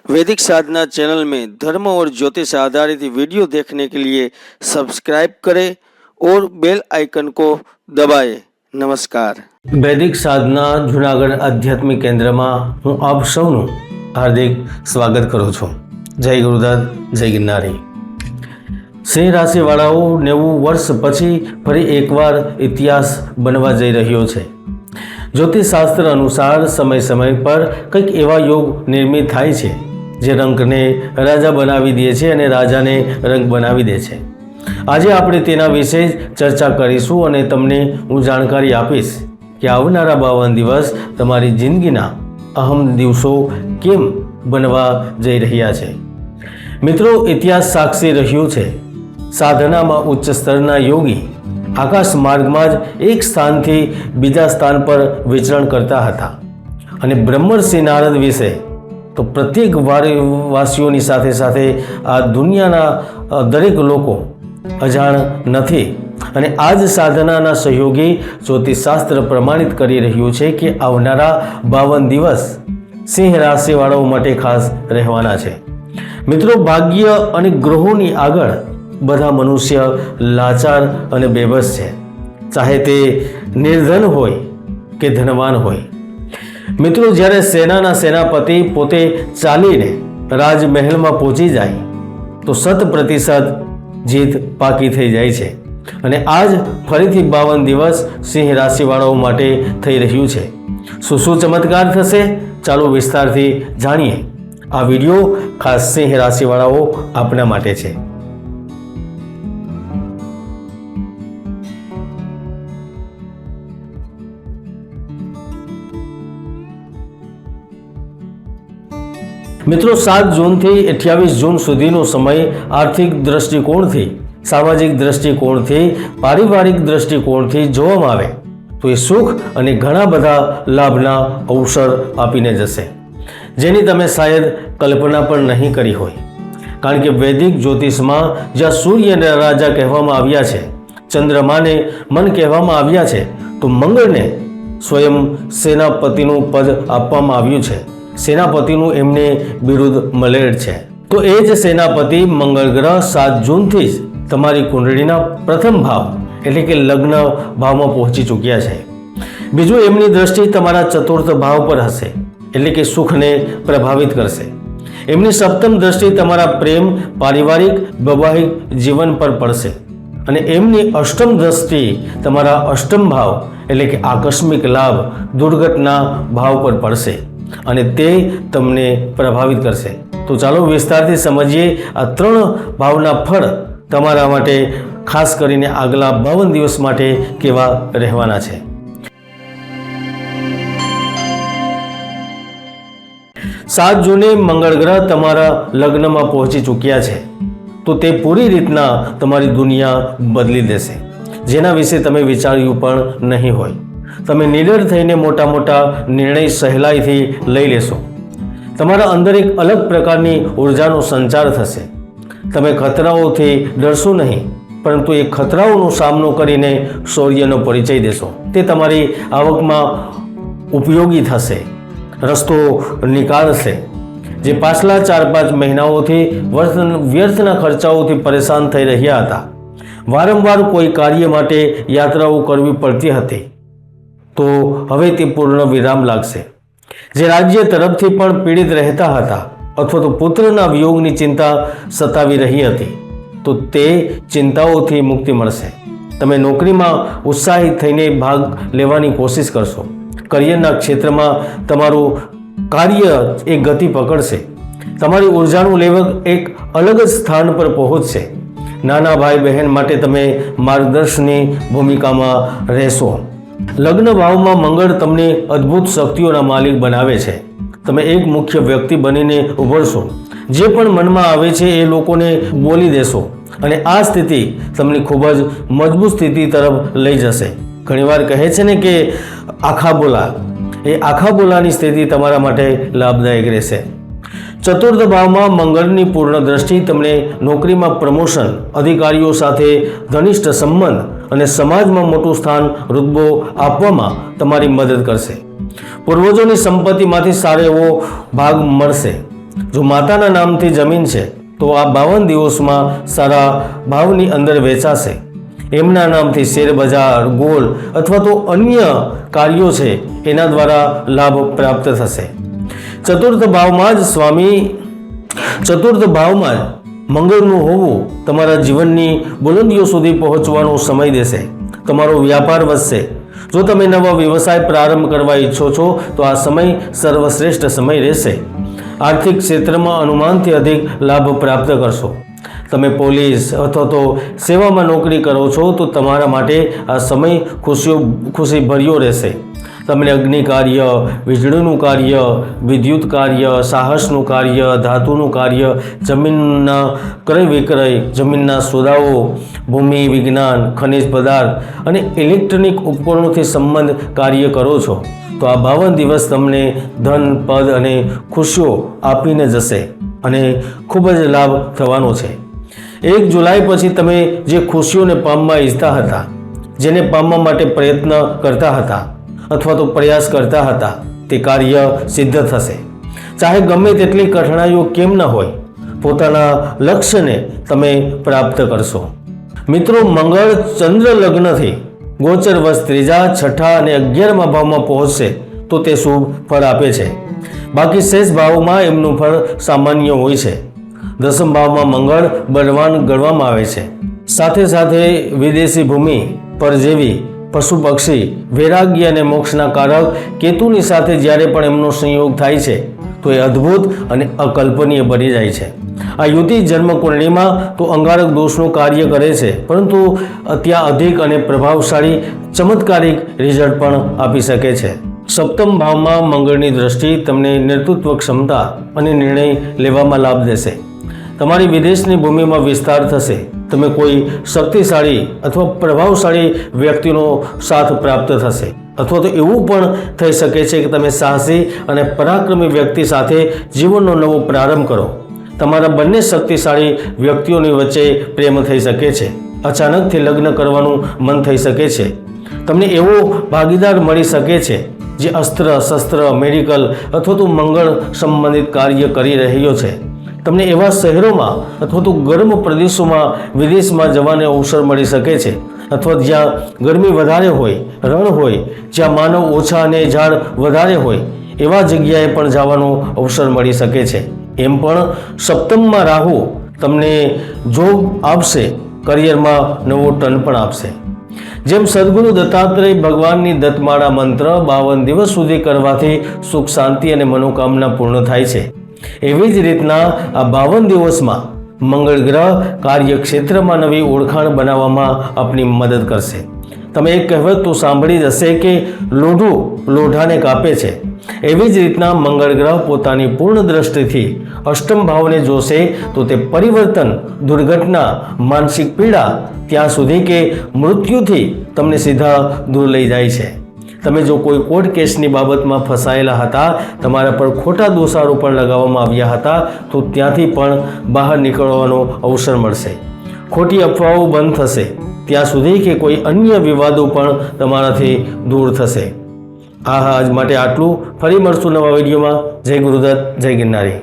वैदिक साधना चैनल में धर्म और ज्योतिष आधारित वीडियो देखने के लिए सब्सक्राइब करें और बेल आइकन को दबाएं। नमस्कार। वैदिक साधना जूनागढ़ आध्यात्मिक केन्द्र में हूँ आप सौनु हार्दिक स्वागत करूँ छूँ। जय गुरुदत्त, जय गिरनारी। सिंह राशि वाळाओ 90 वर्ष पछी फरी एकवार इतिहास बनवा जई रह्यो छे। ज्योतिषशास्त्र अनुसार समय समय पर कंईक एवा योग निर्मित थाय छे जे रंकने राजा बनावी दे छे अने राजाने रंक बनावी दे छे। आजे आपणे तेना विषे चर्चा करीशुं अने तमने हूँ जानकारी आपीश कि आवनारा 52 दिवस तमारी जिंदगीना अहम दिवसो केम बनवा जई रह्या छे। मित्रों, इतिहास साक्षी रह्यो छे। साधनामां उच्च स्तरना योगी आकाश मार्गमां ज एक स्थानथी बीजा स्थान पर विचरण करता हता अने ब्रह्मर्षि नारद विषे तो प्रत्येक वासीओनी साथे साथे आ दुनियाना दरेक लोको अजाण नथी अने आज साधनाना सहयोगी ज्योतिषशास्त्र प्रमाणित करी रह्युं छे कि आवनारा 52 दिवस सिंह राशिवाळाओ माटे खास रहेवाना छे। मित्रों, भाग्य अने ग्रहोनी आगळ बधा मनुष्य लाचार अने बेबस छे, चाहे ते निर्धन होय के धनवान होय। मित्रों, ज्यारे सेनाना सेनापति पोते चालीने राजमहल में पहुंची जाए तो 100% जीत पाकी थई जाय छे अने आज फरीथी 52 दिवस सिंह राशिवाळाओ माटे थई रह्युं छे। शुं चमत्कार थशे, चालो विस्तारथी जाणीए। आ विडियो खास सिंह राशिवाळाओ आपना माटे छे। मित्रों, 7 जून थी 28 जून सुधीनो समय आर्थिक दृष्टिकोणथी, सामाजिक दृष्टिकोणथी, पारिवारिक दृष्टिकोणथी जोवामां आवे तो ये सुख अने घणा बधा लाभना अवसर आपीने जशे जेनी तमे शायद कल्पना पण नहीं करी होय। कारण के वैदिक ज्योतिषमां ज्यां सूर्यने राजा कहेवामां आव्या छे, चंद्रमाने मन कहेवामां आव्या छे, तो मंगळने स्वयं सेनापतिनुं पद आपवामां आव्युं छे। सेनापतिનું એમને બિરુદ મળેલ છે। તો એ જ સેનાપતિ મંગળ ગ્રહ 7 જૂનથી જ તમારી કુંડળીના પ્રથમ ભાવ એટલે કે લગ્ન ભાવમાં પહોંચી ચૂક્યા છે। બીજું, એમની દ્રષ્ટિ તમારા ચતુર્થ ભાવ પર હશે એટલે કે સુખને પ્રભાવિત કરશે। એમની સપ્તમ દ્રષ્ટિ તમારા પ્રેમ, પારિવારિક, વૈવાહિક જીવન પર પડશે અને એમની અષ્ટમ દ્રષ્ટિ તમારા અષ્ટમ ભાવ એટલે કે આકસ્મિક લાભ, દુર્ઘટના ભાવ પર પડશે અને તે તમને પ્રભાવિત કરશે। તો ચાલો વિસ્તારથી સમજીએ આ 3 ભાવના ફળ તમારા માટે ખાસ કરીને આગલા 52 દિવસ માટે કેવા રહેવાના છે। 7 જૂને મંગળ ગ્રહ તમારા લગ્નમાં પહોંચી ચૂક્યા છે તો તે પૂરી રીતના તમારી દુનિયા બદલી દેશે, જેના વિશે તમે વિચાર્યું પણ નહીં હોય। તમે નિડર થઈને મોટા મોટા નિર્ણય સહેલાઈથી લઈ લેશો। તમારા અંદર એક અલગ પ્રકારની ઉર્જાનો સંચાર થશે। તમે ખતરાઓથી ડરશો નહીં, પરંતુ એ ખતરાઓનો સામનો કરીને શૌર્યનો પરિચય દેશો। તે તમારી આવકમાં ઉપયોગી થશે, રસ્તો નીકાળશે। જે પાછલા 4-5 મહિનાઓથી વ્યર્થના ખર્ચાઓથી પરેશાન થઈ રહ્યા હતા, વારંવાર કોઈ કાર્ય માટે યાત્રાઓ કરવી પડતી હતી, तो हवे ते पूर्ण विराम लागशे। जे राज्य तरफथी पण पीड़ित रहता हता अथवा तो पुत्रना वियोगनी चिंता सतावी रही हती तो ते चिंताओथी मुक्ति मळशे। तमे नौकरीमां उत्साहित थईने भाग लेवानी कोशिश करशो। करियरना क्षेत्रमां तमारुं कार्य एक गति पकड़शे। तमारी ऊर्जानुं लेवल एक अलग ज स्थान पर पहोंचशे। नाना भाई बहन माटे तमे मार्गदर्शननी भूमिकामां रहेशो। लग्न भावमां मंगळ तमने अद्भुत शक्तिओना मालिक बनावे छे। तमे एक मुख्य व्यक्ति बनीने उभरशो। जे पण मनमा आवे छे ए लोकोने बोली देशो अने आ स्थिति तमने खूब ज मजबूत स्थिति तरफ लई जशे। घणीवार कहे छे ने के आखा बोला, ए आखा बोलानी स्थिति तमारा माटे लाभदायक रहेशे। चतुर्थ भावमां मंगळनी पूर्ण दृष्टि तमने नौकरीमां प्रमोशन, अधिकारीओ साथे घनिष्ठ संबंध અને સમાજમાં મોટું સ્થાન, રૂતબો આપવામાં તમારી મદદ કરશે। પૂર્વજોની સંપત્તિમાંથી સારો એવો ભાગ મળશે। જો માતાના નામથી જમીન છે તો આ 52 દિવસમાં સારા ભાવની અંદર વેચાશે. એમના નામથી શેર બજાર, ગોલ્ડ અથવા તો અન્ય કાર્યો છે એના દ્વારા લાભ પ્રાપ્ત થશે. ચતુર્થ ભાવમાં જ મંગળનું હોવું તમારા જીવનની બુલંદીઓ સુધી પહોંચવાનો સમય દેશે. તમારો વ્યાપાર વધશે. જો તમે નવા વ્યવસાય પ્રારંભ કરવા ઈચ્છો છો તો આ સમય સર્વશ્રેષ્ઠ સમય રહેશે. આર્થિક ક્ષેત્રમાં અનુમાનથી અધિક લાભ પ્રાપ્ત કરશો. તમે પોલીસ અથવા તો સેવામાં નોકરી કરો છો તો તમારા માટે આ સમય ખુશીભર્યો રહેશે. તમને અગ્નિ કાર્ય, વીજળીનું કાર્ય, વિદ્યુત કાર્ય, સાહસનું કાર્ય, ધાતુનું કાર્ય, જમીનના ક્રય વિક્રય, જમીનના સોદાઓ, ભૂમિ વિજ્ઞાન, ખનિજ પદાર્થ અને ઇલેક્ટ્રોનિક ઉપકરણોથી સંબંધ કાર્ય કરો છો તો આ 52 દિવસ તમને ધન, પદ અને ખુશીઓ આપીને જશે અને ખૂબ જ લાભ થવાનો છે. 1 જુલાઈ પછી તમે જે ખુશીઓને પામવા ઈચ્છતા હતા, જેને પામવા માટે પ્રયત્ન કરતા હતા અથવા તો પ્રયાસ કરતા હતા, તે કાર્ય સિદ્ધ થશે. ચાહે ગમે તેટલી કઠણાઈઓ કેમ ન હોય, પોતાના લક્ષ્યને તમે પ્રાપ્ત કરશો. મિત્રો, મંગળ ચંદ્ર લગ્નથી ગોચર વર્ષ 3, 6 અને 11મા ભાવમાં પહોંચશે તો તે શુભ ફળ આપે છે. બાકી શેષ ભાવમાં એમનું ફળ સામાન્ય હોય છે. 10મ ભાવમાં મંગળ બળવાન ગણવામાં આવે છે. સાથે સાથે વિદેશી ભૂમિ, પરજેવી, પશુ પક્ષી, વૈરાગ્ય અને મોક્ષના કારક કેતુની સાથે જ્યારે પણ એમનો સંયોગ થાય છે તો એ અદ્ભુત અને અકલ્પનીય બની જાય છે. આ યુતિ જન્મ કુંડળીમાં તો અંગારક દોષનું કાર્ય કરે છે, પરંતુ ત્યાં અધિક અને પ્રભાવશાળી ચમત્કારિક રિઝલ્ટ પણ આપી શકે છે. 7મ ભાવમાં મંગળની દ્રષ્ટિ તમને નેતૃત્વ ક્ષમતા અને નિર્ણય લેવામાં લાભ દેશે. તમારી વિદેશની ભૂમિમાં વિસ્તાર થશે. તમે કોઈ શક્તિશાળી અથવા પ્રભાવશાળી વ્યક્તિનો સાથ પ્રાપ્ત થશે, અથવા તો એવું પણ થઈ શકે છે કે તમે સાહસી અને પરાક્રમી વ્યક્તિ સાથે જીવનનો નવો પ્રારંભ કરો. તમારા બંને શક્તિશાળી વ્યક્તિઓની વચ્ચે પ્રેમ થઈ શકે છે. અચાનકથી લગ્ન કરવાનું મન થઈ શકે છે. તમને એવો ભાગીદાર મળી શકે છે જે અસ્ત્ર, શસ્ત્ર, મેડિકલ અથવા તો મંગળ સંબંધિત કાર્ય કરી રહ્યો છે. તમને એવા શહેરોમાં અથવા તો ગરમ પ્રદેશોમાં વિદેશમાં જવાનો અવસર મળી શકે છે, અથવા જ્યાં ગરમી વધારે હોય, રણ હોય, જ્યાં માનવ ઓછા અને ઝાડ વધારે હોય એવા જગ્યાએ પણ જવાનો અવસર મળી શકે છે. એમ પણ 7મમાં રાહુ તમને જોબ આપશે, કરિયરમાં નવો ટર્ન પણ આપશે. જેમ સદગુરુ દત્તાત્રેય ભગવાનની દત્તમાળા મંત્ર 52 દિવસ સુધી કરવાથી સુખ, શાંતિ અને મનોકામના પૂર્ણ થાય છે, એવી જ રીતના આ 52 દિવસમાં મંગળ ગ્રહ કાર્યક્ષેત્રમાં નવી ઓળખાણ બનાવવામાં આપની મદદ કરશે. તમે એક કહેવત તો સાંભળી જ હશે કે લોઢું લોઢાને કાપે છે. એવી જ રીતના મંગળ ગ્રહ પોતાની પૂર્ણ દ્રષ્ટિથી 8મ ભાવને જોશે તો તે પરિવર્તન, દુર્ઘટના, માનસિક પીડા ત્યાં સુધી કે મૃત્યુથી તમને સીધા દૂર લઈ જાય છે. તમે જો કોઈ કોર્ટ કેસની બાબતમાં ફસાયેલા હતા, તમારા પર ખોટા દોષારોપણ લગાવવામાં આવ્યા હતા, તો ત્યાંથી પણ બહાર નીકળવાનો અવસર મળશે. ખોટી અફવાઓ બંધ થશે ત્યાં સુધી કે કોઈ અન્ય વિવાદો પણ તમારાથી દૂર થશે. આજ માટે આટલું. ફરી મળશું નવા વિડીયોમાં. જય ગુરુદત્ત, જય ગિરનારી.